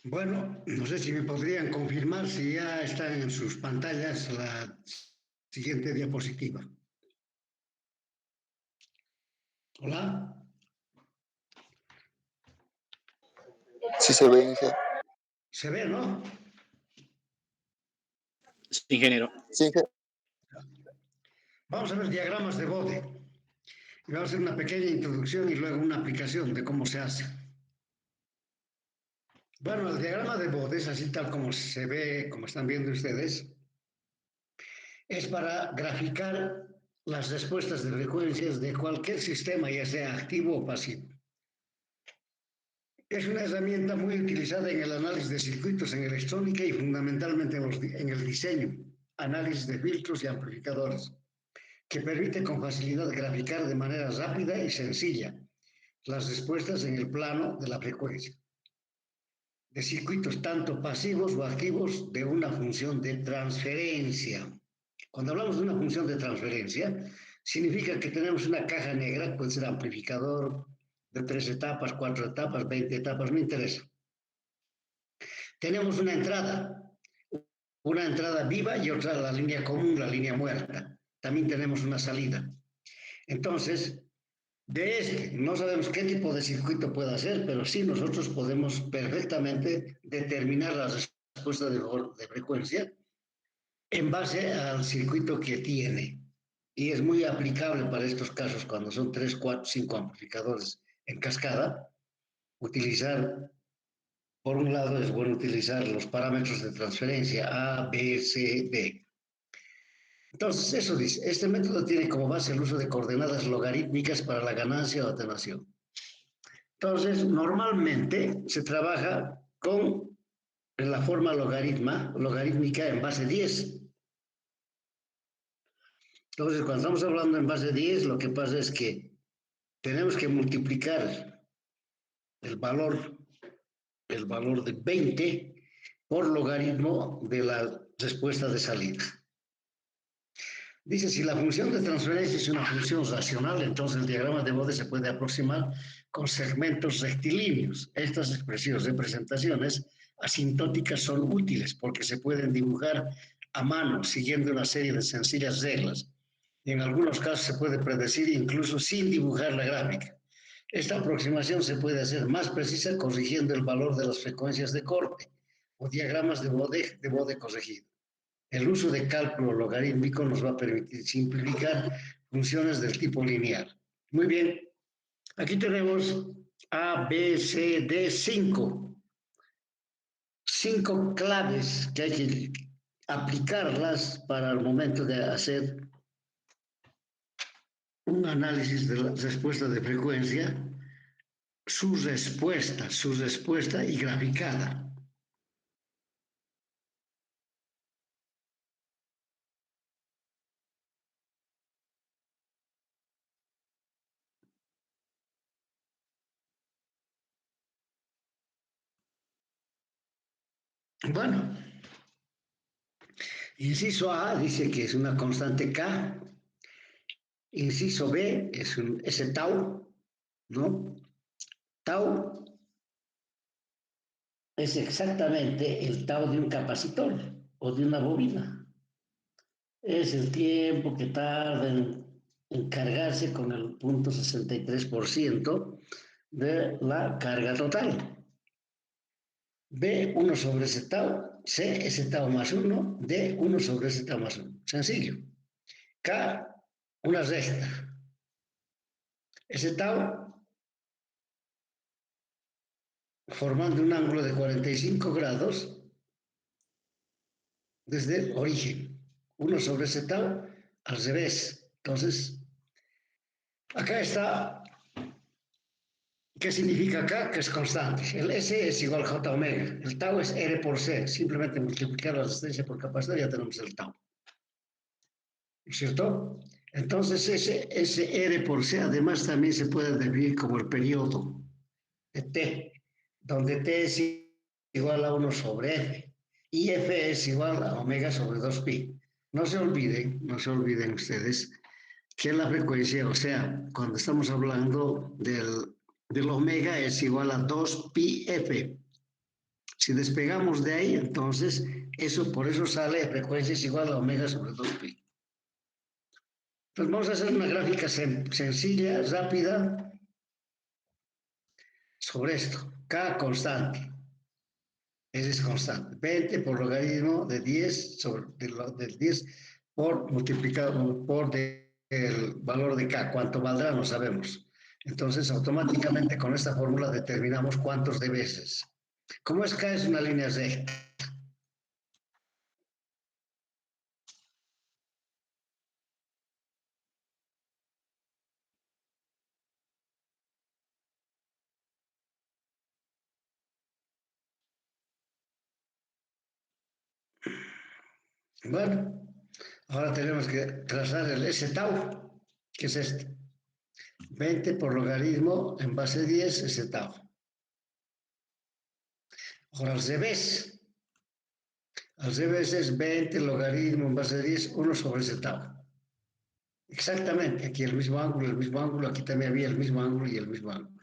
Bueno, no sé si me podrían confirmar si ya están en sus pantallas la siguiente diapositiva. Hola, Sí se ve, Inge. se ve, ¿no? Sí, ingeniero. Sí, Inge. Vamos a ver diagramas de Bode. Y vamos a hacer una pequeña introducción y luego una aplicación de cómo se hace. Bueno, el diagrama de Bode es así tal como se ve, como están viendo ustedes, es para graficar las respuestas de frecuencias de cualquier sistema, ya sea activo o pasivo. Es una herramienta muy utilizada en el análisis de circuitos en electrónica y fundamentalmente en el diseño, análisis de filtros y amplificadores, que permite con facilidad graficar de manera rápida y sencilla las respuestas en el plano de la frecuencia de circuitos tanto pasivos o activos de una función de transferencia. Cuando hablamos de una función de transferencia, significa que tenemos una caja negra, puede ser amplificador de 3 etapas, 4 etapas, 20 etapas, no interesa. Tenemos una entrada viva y otra la línea común, la línea muerta. También tenemos una salida. Entonces, de este, no sabemos qué tipo de circuito pueda ser, pero sí nosotros podemos perfectamente determinar la respuesta de frecuencia en base al circuito que tiene. Y es muy aplicable para estos casos cuando son 3, 4, 5 amplificadores en cascada, utilizar, por un lado es bueno utilizar los parámetros de transferencia A, B, C, D. Entonces, eso dice, este método tiene como base el uso de coordenadas logarítmicas para la ganancia o atenuación. Entonces, normalmente se trabaja con la forma logarítmica en base 10. Entonces, cuando estamos hablando en base 10, lo que pasa es que tenemos que multiplicar el valor, el valor de 20 por logaritmo de la respuesta de salida. Dice, si la función de transferencia es una función racional, entonces el diagrama de Bode se puede aproximar con segmentos rectilíneos. Estas expresiones, representaciones asintóticas son útiles porque se pueden dibujar a mano siguiendo una serie de sencillas reglas. Y en algunos casos se puede predecir incluso sin dibujar la gráfica. Esta aproximación se puede hacer más precisa corrigiendo el valor de las frecuencias de corte o diagramas de Bode corregido. El uso de cálculo logarítmico nos va a permitir simplificar funciones del tipo lineal. Muy bien, aquí tenemos A, B, C, D, 5 claves que hay que aplicarlas para el momento de hacer un análisis de la respuesta de frecuencia, su respuesta y graficada. Bueno, inciso A dice que es una constante K. Inciso B es ese tau, ¿no? Tau es exactamente el tau de un capacitor o de una bobina. Es el tiempo que tarda en cargarse con el 0.63% de la carga total. B, 1 sobre ese tau, C, ese tau más 1, D, 1 sobre ese tau más 1. Sencillo. K, una recta. Ese tau formando un ángulo de 45 grados desde el origen. 1 sobre ese tau al revés. Entonces, acá está. ¿Qué significa acá? Que es constante. El S es igual a J omega. El tau es R por C. Simplemente multiplicar la resistencia por capacidad y ya tenemos el tau. ¿Cierto? Entonces, ese R por C además también se puede definir como el periodo de T, donde T es igual a 1 sobre F y F es igual a omega sobre 2pi. No se olviden ustedes que la frecuencia, o sea, cuando estamos hablando del omega es igual a 2pi F. Si despegamos de ahí, entonces, por eso sale frecuencia es igual a omega sobre 2pi. Entonces vamos a hacer una gráfica sencilla, rápida, sobre esto. K constante. Ese es constante. 20 por logaritmo de 10 del 10 por multiplicado por el valor de K. ¿Cuánto valdrá? No sabemos. Entonces, automáticamente con esta fórmula determinamos cuántos de veces. Como es K es una línea recta. Bueno, ahora tenemos que trazar el S tau, que es este. 20 por logaritmo en base 10 S tau. Ahora al revés. Al revés es 20 logaritmo en base 10, 1 sobre S tau. Exactamente, aquí el mismo ángulo, aquí también había el mismo ángulo y el mismo ángulo.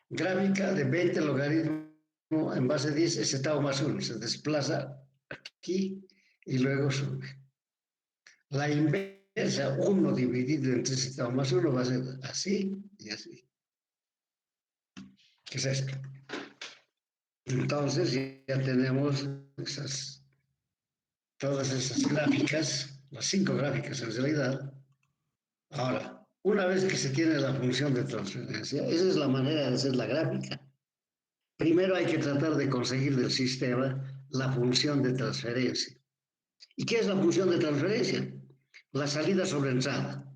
Gráfica de 20 logaritmo en base 10 S tau más 1. Se desplaza aquí y luego sube. La inversa, 1 dividido entre S tau más 1 va a ser así y así. ¿Qué es esto? Entonces ya tenemos todas esas gráficas, las 5 gráficas en realidad. Ahora, una vez que se tiene la función de transferencia, esa es la manera de hacer la gráfica. Primero hay que tratar de conseguir del sistema la función de transferencia. ¿Y qué es la función de transferencia? La salida sobre entrada.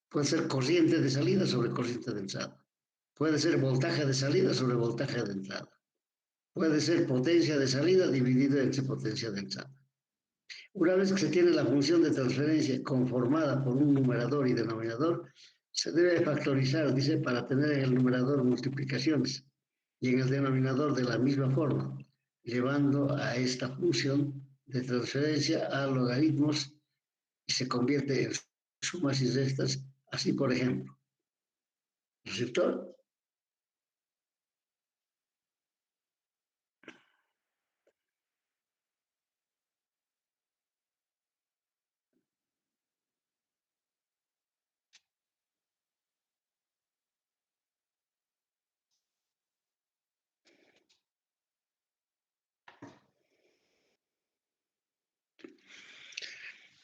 Puede ser corriente de salida sobre corriente de entrada. Puede ser voltaje de salida sobre voltaje de entrada. Puede ser potencia de salida dividida entre potencia de entrada. Una vez que se tiene la función de transferencia conformada por un numerador y denominador, se debe factorizar, dice, para tener en el numerador multiplicaciones y en el denominador de la misma forma, llevando a esta función de transferencia a logaritmos y se convierte en sumas y restas, así por ejemplo. ¿No es cierto?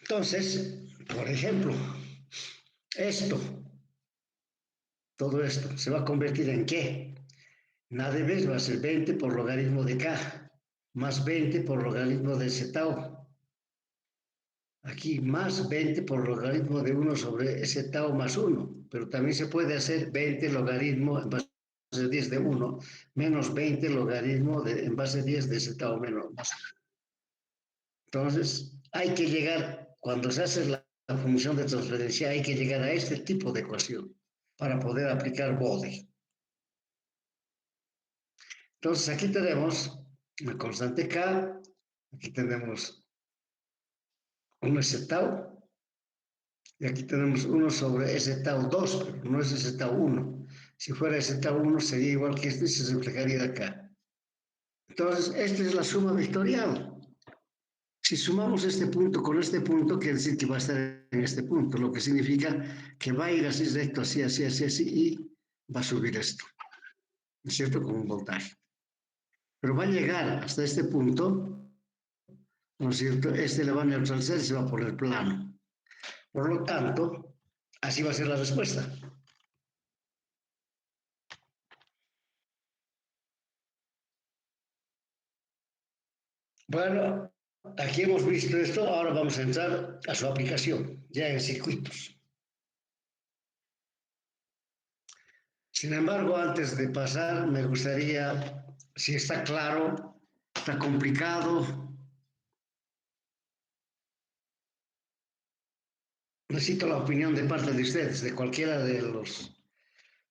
Entonces, por ejemplo, esto, todo esto, ¿se va a convertir en qué? Nada de vez va a ser 20 por logaritmo de K, más 20 por logaritmo de S tau. Aquí más 20 por logaritmo de 1 sobre S tau más 1, pero también se puede hacer 20 logaritmo en base 10 de 1, menos 20 logaritmo en base 10 de S tau menos más 1. Entonces, hay que llegar, cuando se hace la función de transferencia, hay que llegar a este tipo de ecuación para poder aplicar Bode. Entonces, aquí tenemos una constante K, aquí tenemos un S tau, y aquí tenemos 1 sobre S tau 2, pero no es S tau 1. Si fuera S tau 1 sería igual que este y se reflejaría acá. Entonces, esta es la suma vectorial. Si sumamos este punto con este punto, quiere decir que va a estar en este punto, lo que significa que va a ir así recto, así, así, así, así, y va a subir esto, ¿no es cierto? Con un voltaje. Pero va a llegar hasta este punto, ¿no es cierto? Este le va a neutralizar y se va a poner plano. Por lo tanto, así va a ser la respuesta. Bueno, aquí hemos visto esto, ahora vamos a entrar a su aplicación, ya en circuitos. Sin embargo, antes de pasar, me gustaría, si está claro, está complicado, necesito la opinión de parte de ustedes, de cualquiera de los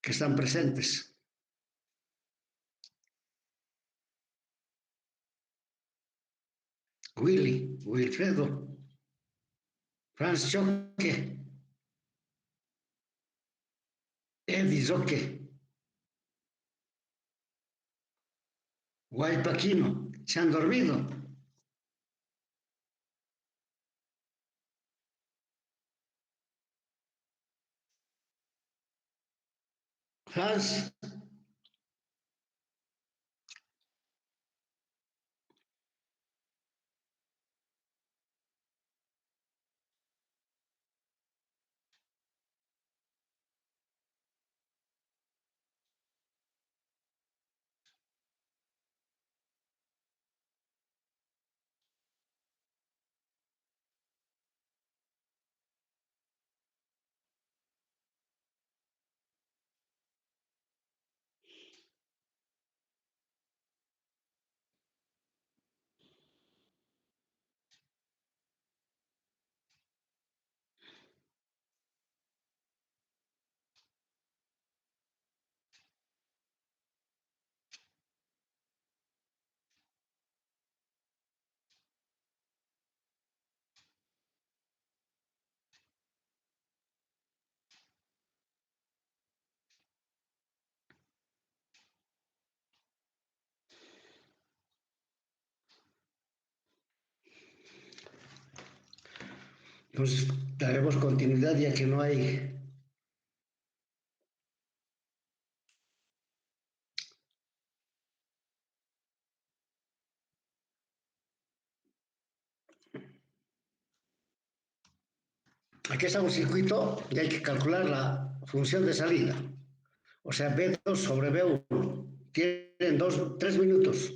que están presentes. Willy, Wilfredo, Franz Choque, Eddie Zoque. Guaypaquino, ¿se han dormido? Hans, entonces daremos continuidad ya que no hay. Aquí está un circuito y hay que calcular la función de salida. O sea, B2 sobre B1. Tienen 3 minutos.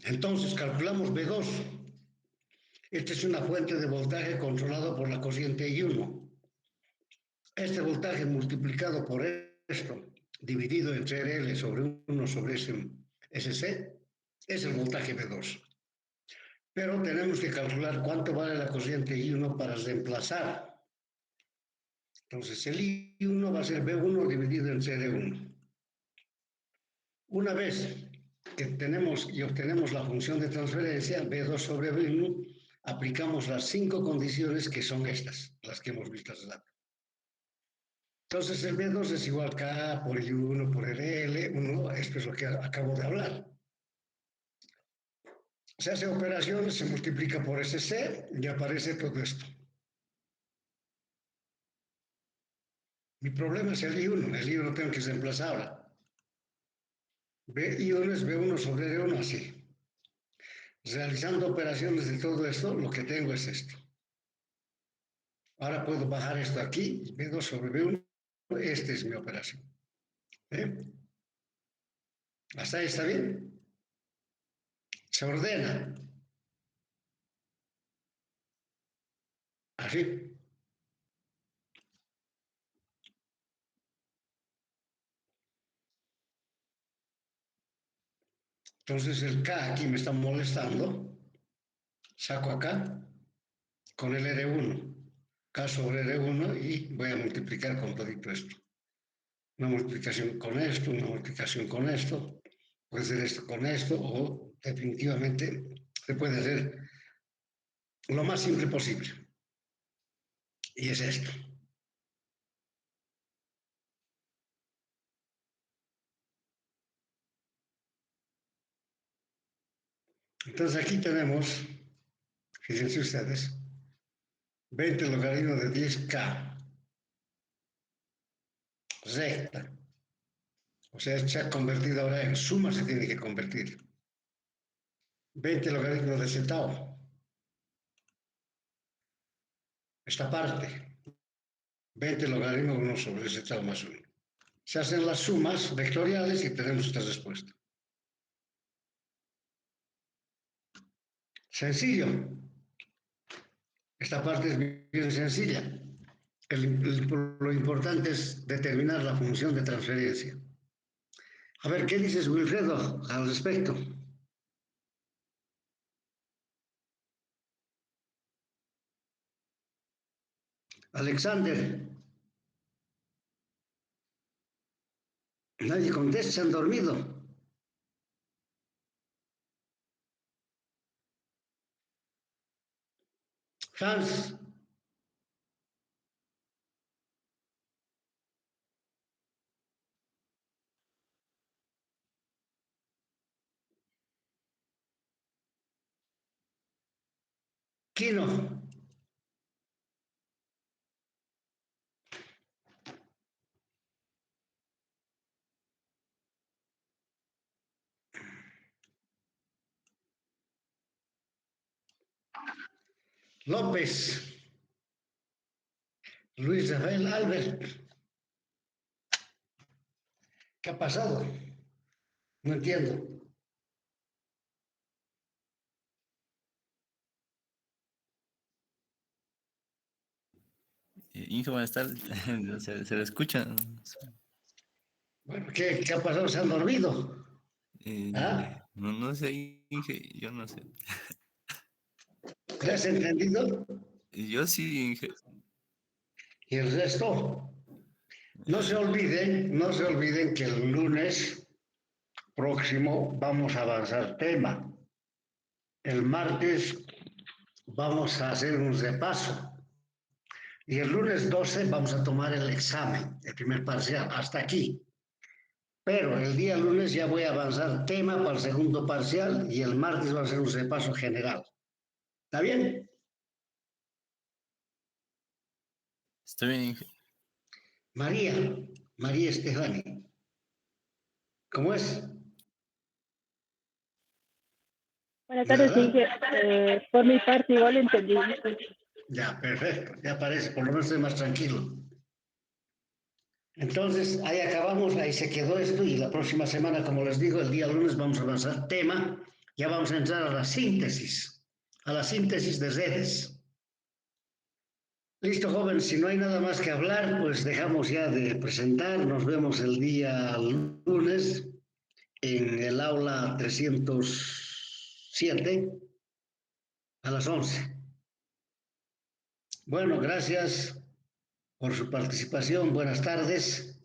Entonces calculamos B2. Esta es una fuente de voltaje controlado por la corriente I1. Este voltaje multiplicado por esto, dividido entre RL sobre 1 sobre SC, es el voltaje B2. Pero tenemos que calcular cuánto vale la corriente I1 para reemplazar. Entonces el I1 va a ser B1 dividido entre R1. Una vez que tenemos y obtenemos la función de transferencia, B2 sobre B1, aplicamos las 5 condiciones que son estas, las que hemos visto hace rato. Entonces el B2 es igual K por I1 por RL1, esto es lo que acabo de hablar. Se hace operación, se multiplica por SC y aparece todo esto. Mi problema es el I1 lo tengo que reemplazar ahora. I1 es B1 sobre R1 así. Realizando operaciones de todo esto, lo que tengo es esto. Ahora puedo bajar esto aquí, B2 sobre B1, esta es mi operación. ¿Eh? ¿Hasta ahí está bien? Se ordena. Así. Entonces el K aquí me está molestando. Saco acá con el R1. K sobre R1 y voy a multiplicar con todo esto. Una multiplicación con esto, una multiplicación con esto. Puede ser esto con esto o definitivamente se puede hacer lo más simple posible. Y es esto. Entonces aquí tenemos, fíjense ustedes, 20 logaritmo de 10k recta. O sea, se ha convertido ahora en suma, se tiene que convertir. 20 logaritmo de z. Esta parte, 20 logaritmo de 1 sobre z más 1. Se hacen las sumas vectoriales y tenemos esta respuesta. Sencillo. Esta parte es bien sencilla. Lo importante es determinar la función de transferencia. A ver, ¿qué dices, Wilfredo, al respecto? Alexander, nadie contesta, se han dormido. Hans, Kino, López, Luis Rafael Albert. ¿Qué ha pasado? No entiendo. Inge, buenas tardes. Se le escucha. Bueno, ¿qué ha pasado? ¿Se han dormido? ¿Ah? No sé, Inge, yo no sé. ¿Le has entendido? Yo sí, Inge. Y el resto, no se olviden que el lunes próximo vamos a avanzar tema. El martes vamos a hacer un repaso. Y el lunes 12 vamos a tomar el examen, el primer parcial, hasta aquí. Pero el día lunes ya voy a avanzar tema para el segundo parcial y el martes va a ser un repaso general. ¿Está bien? Está bien, Inge. María Estefani. ¿Cómo es? Buenas tardes, ¿Nada? Inge. Por mi parte, igual entendí. Ya, perfecto, ya parece, por lo menos estoy más tranquilo. Entonces, ahí acabamos, ahí se quedó esto y la próxima semana, como les digo, el día lunes vamos a avanzar tema, ya vamos a entrar a la síntesis de redes. Listo, joven, si no hay nada más que hablar, pues dejamos ya de presentar, nos vemos el día lunes en el aula 307 a las 11. Bueno, gracias por su participación, buenas tardes.